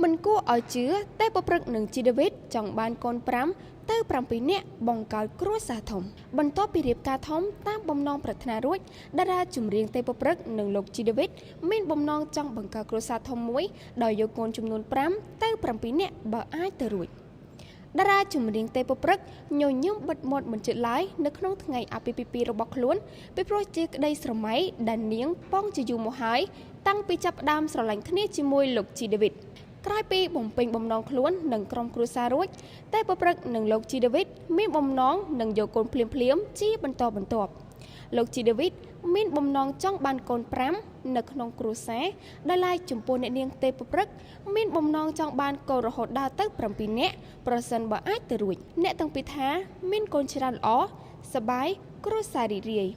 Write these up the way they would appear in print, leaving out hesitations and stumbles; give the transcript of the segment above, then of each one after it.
មិនគួរឲ្យជឿតែប្រព្រឹត្តនឹងជីដាវីតចង់បានកូន5ទៅ7នាក់បង្កើតគ្រួសារធំបន្ទាប់ពីរៀបការធំតាមបំណងប្រាថ្នារួចតារាចម្រៀងទេពប្រព្រឹត្តនិងលោកជីដាវីតមានបំណងចង់បង្កើតគ្រួសារធំមួយដោយយកកូនចំនួន5ទៅ7នាក់បើអាចទៅរួចតារាចម្រៀងទេពប្រព្រឹត្តញញឹមបិទមាត់មិនជិតឡើយនៅក្នុងថ្ងៃអាពាហ៍ពិពាហ៍របស់ខ្លួនពីព្រោះជាក្តីស្រមៃដែលនាងប៉ងជាយូរមកហើយតាំងពីចាប់ផ្ដើមស្រឡាញ់គ្នាជាមួយលោកជីដាវីតក្រោយពីបំពេញបំណងខ្លួននឹងក្រុមគ្រួសាររួចតែប្រព្រឹត្តនឹងលោកជីដាវីតមានបំណងនឹងយកកូនភ្លាមជាបន្តបន្ទាប់លោកជីដាវីតមានបំណងចង់បានកូន5នៅក្នុងគ្រួសារដែលឡែកចំពោះអ្នកនាងទេពប្រព្រឹត្តមានបំណងចង់បានកូនរហូតដល់ទៅ7នាក់ប្រសិនបើអាចទៅរួចអ្នកទាំងពីរថាមានកូនច្រើនល្អសប្បាយគ្រួសាររីករាយ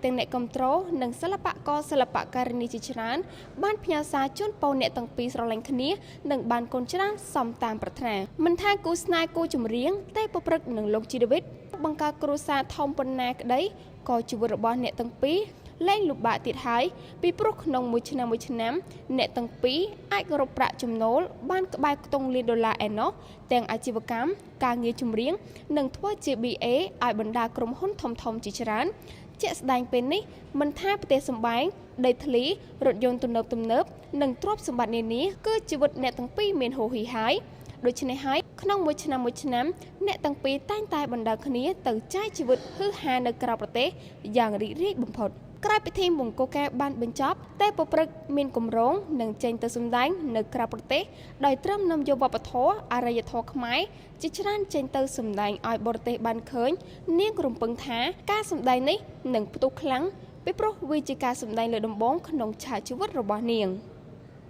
ទាំងអ្នកគ្រប់គ្រងនិងសិល្បករសិល្បការិនីជាច្រើនបានផ្ញើសារជូនពរអ្នកទាំងពីរស្រឡាញ់គ្នានិងបានកូនច្រើនសមតាមប្រាថ្នាមិនថាគូស្នេហ៍គូចម្រៀងទេពប្រព្រឹត្តនិងលោកជីដាវីតបង្កើតគ្រួសារធំប៉ុណ្ណាក្តីក៏ជីវិតរបស់អ្នកទាំងពីរលែងលំបាកទៀតហើយពីព្រោះក្នុងមួយឆ្នាំអ្នកទាំងពីរអាចរកប្រាក់ចំណូលបានក្បែរខ្ទង់លានដុល្លារឯណោះទាំងអាជីវកម្មការងារចម្រៀងនិងធ្វើជា BA ឲ្យបណ្ដាក្រុមហ៊ុនធំៗជាច្រើនជាក់ស្ដែងពេលនេះមិនថាផ្ទះសម្បែងដីធ្លីរថយន្តទំនើបនិងទ្រព្យសម្បត្តិនានាគឺជីវិតអ្នកទាំងពីរមានហូរហីហើយដូច្នេះហើយក្នុងមួយឆ្នាំអ្នកទាំងពីរតែងតែបណ្ដាគ្នាទៅចាយជីវិតហឺហានៅក្រៅប្រទេសយ៉ាងរីករាយបំផុតក្រោយពិធីមង្គលការបានបញ្ចប់តែប្រព្រឹត្តមានគម្រោងនឹងចេញទៅសម្ដែងនៅក្រៅប្រទេសដោយត្រឹមនាំយកវប្បធម៌អរិយធម៌ខ្មែរជាច្រើនចេញទៅសម្ដែងឲ្យបរទេសបានឃើញនាងរំពឹងថាការសម្ដែងនេះនឹងផ្ទុះខ្លាំងពីព្រោះវាជាការសម្ដែងលើដំបូងក្នុងឆាកជីវិតរបស់នាង